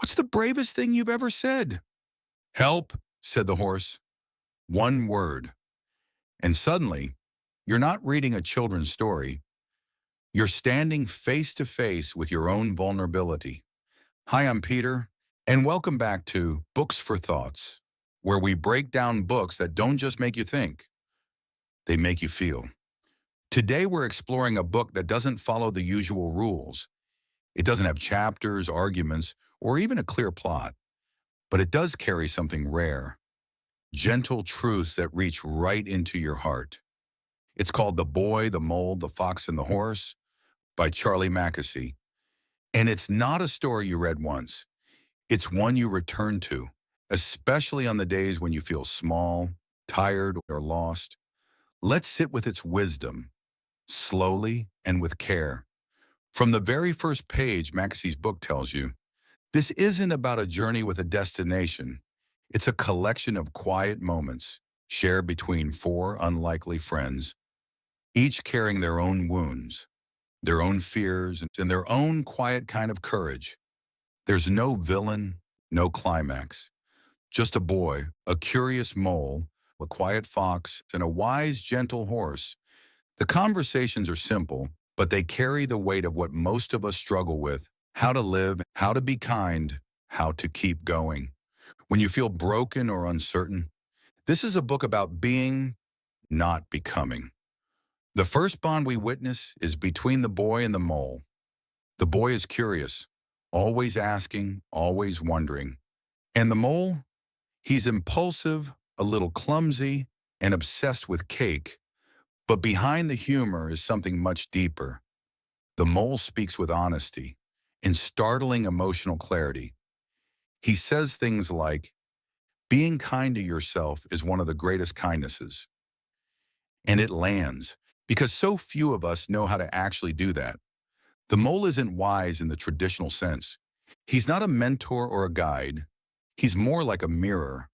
What's the bravest thing you've ever said? Help, said the horse. One word. And suddenly, you're not reading a children's story. You're standing face to face with your own vulnerability. Hi, I'm Peter, and welcome back to Books for Thoughts, where we break down books that don't just make you think, they make you feel. Today, we're exploring a book that doesn't follow the usual rules. It doesn't have chapters, arguments, or even a clear plot, but it does carry something rare, gentle truths that reach right into your heart. It's called The Boy, the Mole, the Fox, and the Horse by Charlie Mackesy. And it's not a story you read once. It's one you return to, especially on the days when you feel small, tired, or lost. Let's sit with its wisdom, slowly and with care. From the very first page, Mackesy's book tells you, this isn't about a journey with a destination. It's a collection of quiet moments shared between four unlikely friends, each carrying their own wounds, their own fears, and their own quiet kind of courage. There's no villain, no climax, just a boy, a curious mole, a quiet fox, and a wise, gentle horse. The conversations are simple, but they carry the weight of what most of us struggle with: how to live, how to be kind, how to keep going. When you feel broken or uncertain, this is a book about being, not becoming. The first bond we witness is between the boy and the mole. The boy is curious, always asking, always wondering. And the mole? He's impulsive, a little clumsy, and obsessed with cake. But behind the humor is something much deeper. The mole speaks with honesty and startling emotional clarity. He says things like, being kind to yourself is one of the greatest kindnesses. And it lands, because so few of us know how to actually do that. The mole isn't wise in the traditional sense. He's not a mentor or a guide. He's more like a mirror,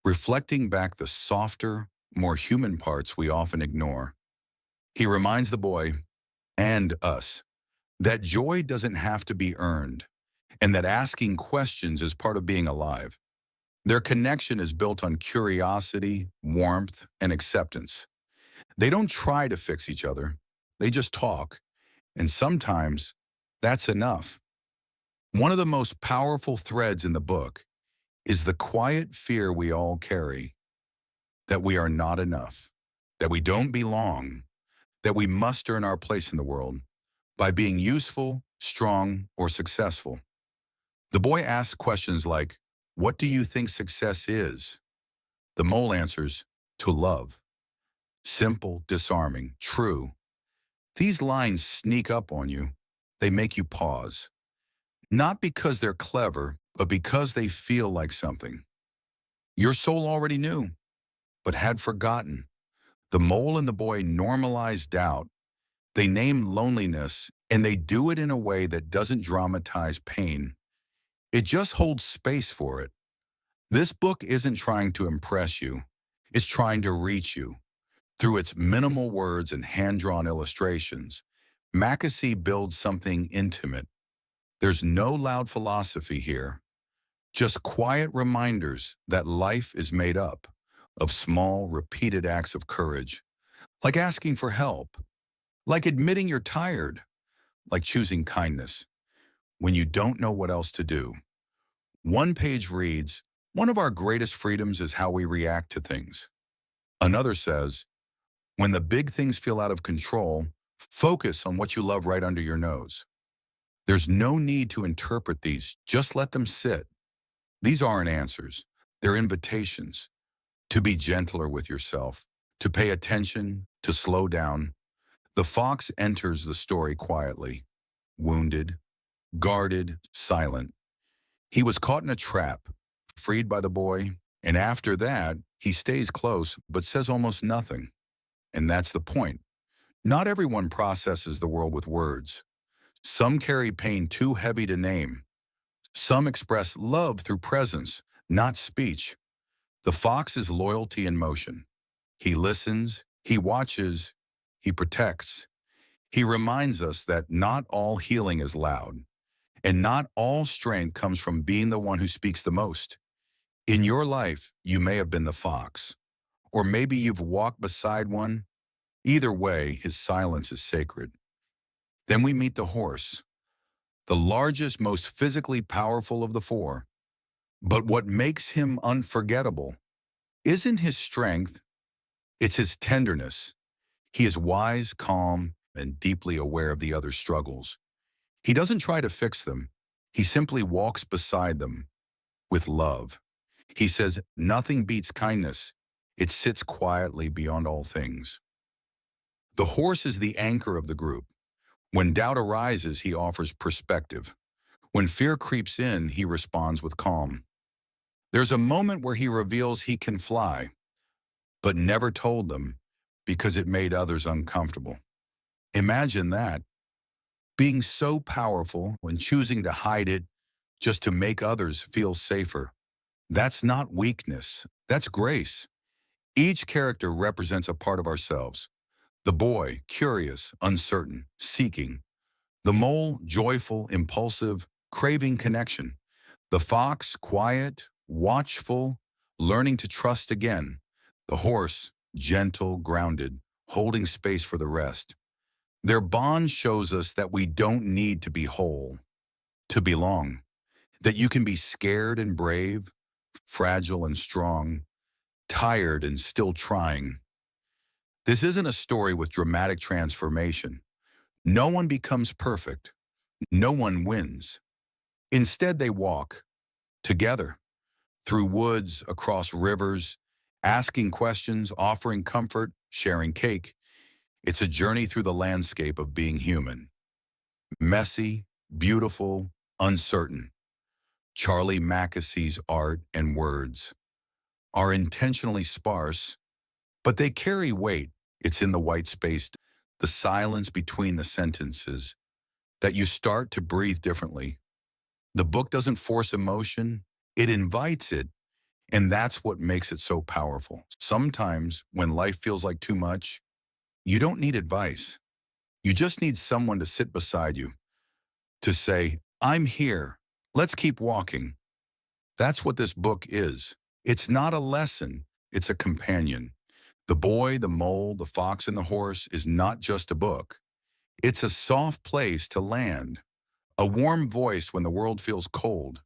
reflecting back the softer, more human parts we often ignore. He reminds the boy, and us, that joy doesn't have to be earned, and that asking questions is part of being alive. Their connection is built on curiosity, warmth, and acceptance. They don't try to fix each other. They just talk. And sometimes that's enough. One of the most powerful threads in the book is the quiet fear we all carry, that we are not enough, that we don't belong, that we must earn our place in the world by being useful, strong, or successful. The boy asks questions like, what do you think success is? The mole answers, to love. Simple, disarming, true. These lines sneak up on you. They make you pause. Not because they're clever, but because they feel like something your soul already knew, but had forgotten. The mole and the boy normalize doubt. They name loneliness, and they do it in a way that doesn't dramatize pain. It just holds space for it. This book isn't trying to impress you. It's trying to reach you. Through its minimal words and hand-drawn illustrations, Mackesy builds something intimate. There's no loud philosophy here, just quiet reminders that life is made up of small, repeated acts of courage, like asking for help, like admitting you're tired, like choosing kindness when you don't know what else to do. One page reads, one of our greatest freedoms is how we react to things. Another says, when the big things feel out of control, focus on what you love right under your nose. There's no need to interpret these, just let them sit. These aren't answers, they're invitations to be gentler with yourself, to pay attention, to slow down. The fox enters the story quietly, wounded, guarded, silent. He was caught in a trap, freed by the boy, and after that, he stays close but says almost nothing. And that's the point. Not everyone processes the world with words. Some carry pain too heavy to name. Some express love through presence, not speech. The fox is loyalty in motion. He listens, he watches, he protects. He reminds us that not all healing is loud, And not all strength comes from being the one who speaks the most. In your life, you may have been the fox, or maybe you've walked beside one. Either way, his silence is sacred. Then we meet the horse, the largest, most physically powerful of the four. But what makes him unforgettable isn't his strength, it's his tenderness. He is wise, calm, and deeply aware of the other's struggles. He doesn't try to fix them. He simply walks beside them with love. He says, nothing beats kindness. It sits quietly beyond all things. The horse is the anchor of the group. When doubt arises, he offers perspective. When fear creeps in, he responds with calm. There's a moment where he reveals he can fly, but never told them because it made others uncomfortable. Imagine that, being so powerful and choosing to hide it just to make others feel safer. That's not weakness, that's grace. Each character represents a part of ourselves. The boy, curious, uncertain, seeking. The mole, joyful, impulsive, craving connection. The fox, quiet, watchful, learning to trust again. The horse, gentle, grounded, holding space for the rest. Their bond shows us that we don't need to be whole to belong, that you can be scared and brave, fragile and strong, tired and still trying. This isn't a story with dramatic transformation. No one becomes perfect. No one wins. Instead, they walk together through woods, across rivers, asking questions, offering comfort, sharing cake. It's a journey through the landscape of being human. Messy, beautiful, uncertain. Charlie Mackesy's art and words are intentionally sparse, but they carry weight. It's in the white space, the silence between the sentences, that you start to breathe differently. The book doesn't force emotion, it invites it, and that's what makes it so powerful. Sometimes, when life feels like too much, you don't need advice. You just need someone to sit beside you, to say, I'm here, let's keep walking. That's what this book is. It's not a lesson, it's a companion. The Boy, the Mole, the Fox, and the Horse is not just a book. It's a soft place to land, a warm voice when the world feels cold,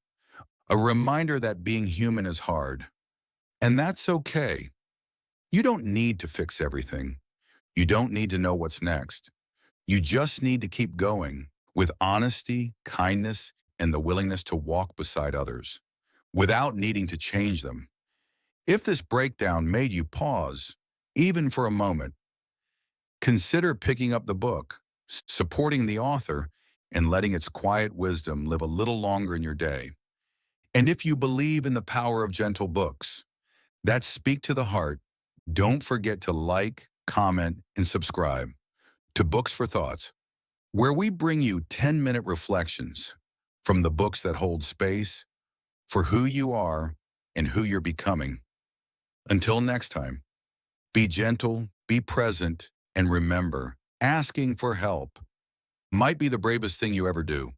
a reminder that being human is hard. And that's okay. You don't need to fix everything. You don't need to know what's next. You just need to keep going with honesty, kindness, and the willingness to walk beside others without needing to change them. If this breakdown made you pause, even for a moment, consider picking up the book, supporting the author, and letting its quiet wisdom live a little longer in your day. And if you believe in the power of gentle books that speak to the heart, don't forget to like, comment, and subscribe to Books for Thoughts, where we bring you 10-minute reflections from the books that hold space for who you are and who you're becoming. Until next time, be gentle, be present, and remember, asking for help might be the bravest thing you ever do.